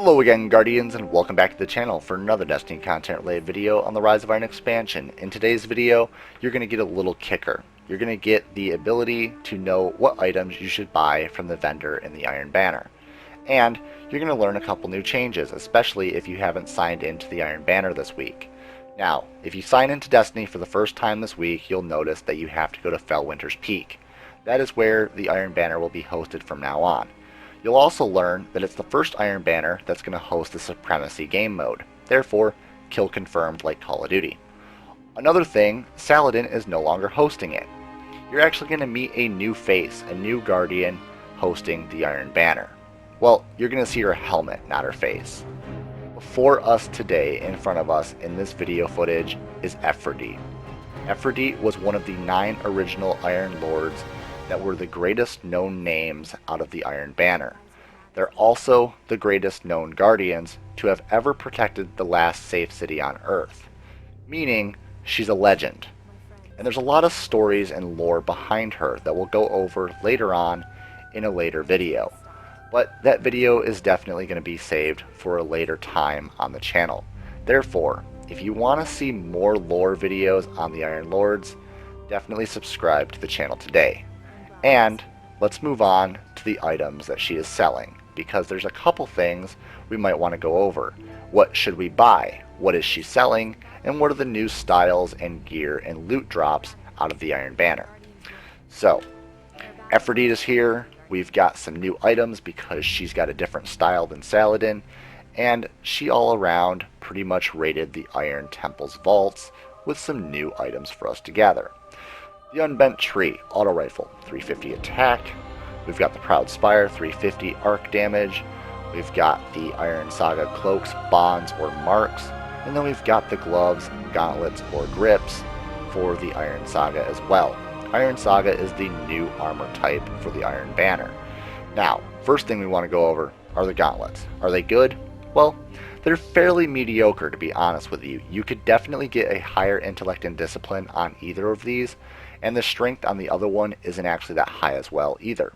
Hello again, Guardians, and welcome back to the channel for another Destiny content related video on the Rise of Iron expansion. In today's video, you're going to get a little kicker. You're going to get the ability to know what items you should buy from the vendor in the Iron Banner. And you're going to learn a couple new changes, especially if you haven't signed into the Iron Banner this week. Now, if you sign into Destiny for the first time this week, you'll notice that you have to go to Felwinter's Peak. That is where the Iron Banner will be hosted from now on. You'll also learn that it's the first Iron Banner that's going to host the Supremacy game mode, therefore kill confirmed like Call of Duty. Another thing, Saladin is no longer hosting it. You're actually going to meet a new face, a new Guardian hosting the Iron Banner. Well, you're going to see her helmet, not her face. Before us today, in front of us in this video footage, is Efrideet. Efrideet was one of the 9 original Iron Lords that were the greatest known names out of the Iron Banner. They're also the greatest known Guardians to have ever protected the last safe city on Earth, meaning she's a legend. And there's a lot of stories and lore behind her that we'll go over later on in a later video. But that video is definitely going to be saved for a later time on the channel. Therefore, if you want to see more lore videos on the Iron Lords, definitely subscribe to the channel today. And let's move on to the items that she is selling, because there's a couple things we might want to go over. What should we buy? What is she selling? And what are the new styles and gear and loot drops out of the Iron Banner? So, Efrideet is here. We've got some new items because she's got a different style than Saladin, and she all around pretty much raided the Iron Temple's vaults with some new items for us to gather. The Unbent Tree, auto rifle, 350 attack. We've got the Proud Spire, 350 arc damage. We've got the Iron Saga cloaks, bonds, or marks. And then we've got the gloves, gauntlets, or grips for the Iron Saga as well. Iron Saga is the new armor type for the Iron Banner. Now, first thing we want to go over are the gauntlets. Are they good? Well, they're fairly mediocre, to be honest with you. You could definitely get a higher intellect and discipline on either of these, and the strength on the other one isn't actually that high as well either.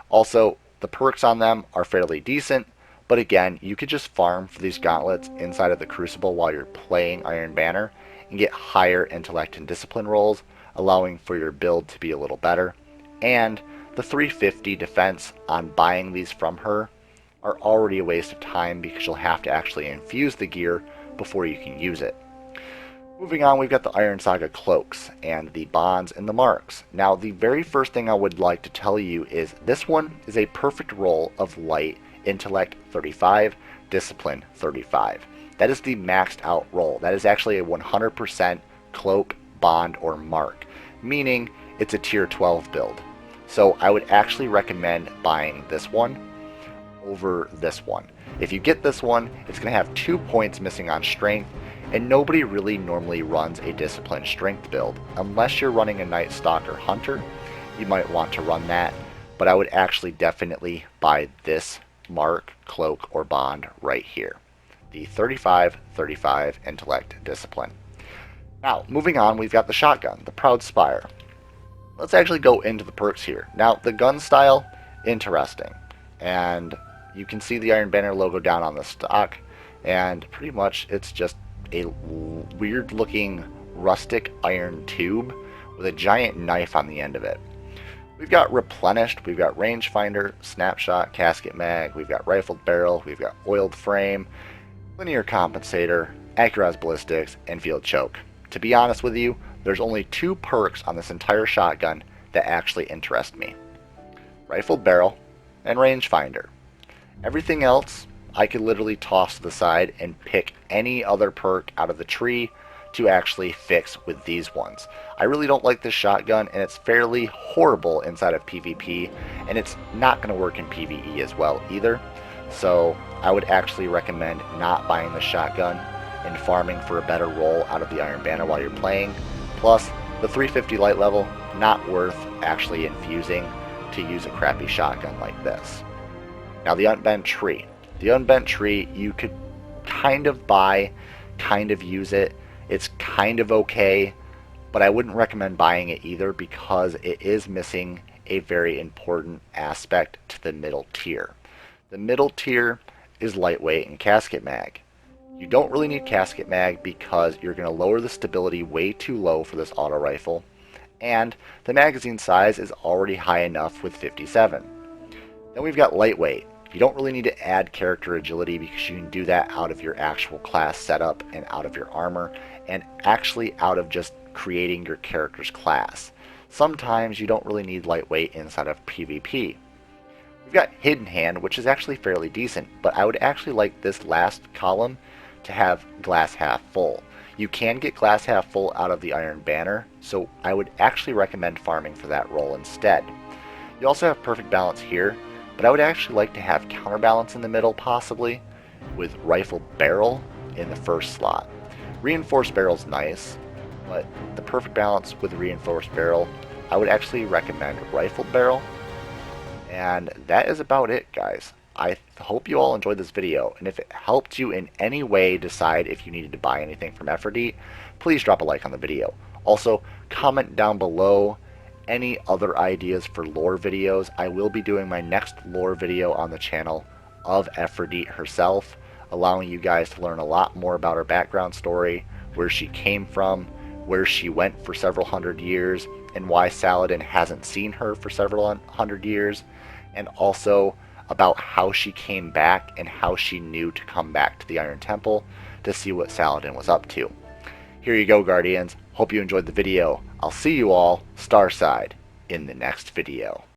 Also, the perks on them are fairly decent, but again, you could just farm for these gauntlets inside of the Crucible while you're playing Iron Banner and get higher intellect and discipline rolls, allowing for your build to be a little better. And the 350 defense on buying these from her are already a waste of time because you'll have to actually infuse the gear before you can use it. Moving on, we've got the Iron Saga cloaks and the bonds and the marks. Now, the very first thing I would like to tell you is this one is a perfect roll of light, intellect 35, discipline 35. That is the maxed out roll. That is actually a 100% cloak, bond, or mark, meaning it's a tier 12 build. So I would actually recommend buying this one over this one. If you get this one, it's going to have 2 points missing on strength, and nobody really normally runs a disciplined strength build. Unless you're running a Night Stalker Hunter, you might want to run that, but I would actually definitely buy this mark, cloak, or bond right here. The 35 intellect discipline. Now, moving on, we've got the shotgun, the Proud Spire. Let's actually go into the perks here. Now, the gun style, interesting. And you can see the Iron Banner logo down on the stock, and pretty much it's just a weird looking rustic iron tube with a giant knife on the end of it. We've got replenished, we've got rangefinder, snapshot, casket mag, we've got rifled barrel, we've got oiled frame, linear compensator, accurized ballistics, and field choke. To be honest with you, there's only 2 perks on this entire shotgun that actually interest me. Rifled barrel and rangefinder. Everything else I could literally toss to the side and pick any other perk out of the tree to actually fix with these ones. I really don't like this shotgun, and it's fairly horrible inside of PvP, and it's not going to work in PvE as well either. So I would actually recommend not buying the shotgun and farming for a better roll out of the Iron Banner while you're playing. Plus, the 350 light level, not worth actually infusing to use a crappy shotgun like this. Now, the Unbent Tree. The Unbent Tree, you could kind of buy, kind of use it. It's kind of okay, but I wouldn't recommend buying it either because it is missing a very important aspect to the middle tier. The middle tier is lightweight and casket mag. You don't really need casket mag because you're going to lower the stability way too low for this auto rifle, and the magazine size is already high enough with 57. Then we've got lightweight. You don't really need to add character agility because you can do that out of your actual class setup and out of your armor, and actually out of just creating your character's class. Sometimes you don't really need lightweight inside of PvP. We've got hidden hand, which is actually fairly decent, but I would actually like this last column to have glass half full. You can get glass half full out of the iron banner, so I would actually recommend farming for that role instead. You also have perfect balance here, but I would actually like to have counterbalance in the middle possibly, with rifle barrel in the first slot. Reinforced barrel's nice, but the perfect balance with reinforced barrel, I would actually recommend rifled barrel. And that is about it, guys. I hope you all enjoyed this video, and if it helped you in any way decide if you needed to buy anything from Efrideet, please drop a like on the video. Also, comment down below any other ideas for lore videos. I will be doing my next lore video on the channel of Efrideet herself, allowing you guys to learn a lot more about her background story, where she came from, where she went for several hundred years, and why Saladin hasn't seen her for several hundred years, and also about how she came back and how she knew to come back to the Iron Temple to see what Saladin was up to. Here you go, Guardians. Hope you enjoyed the video. I'll see you all, Starside, in the next video.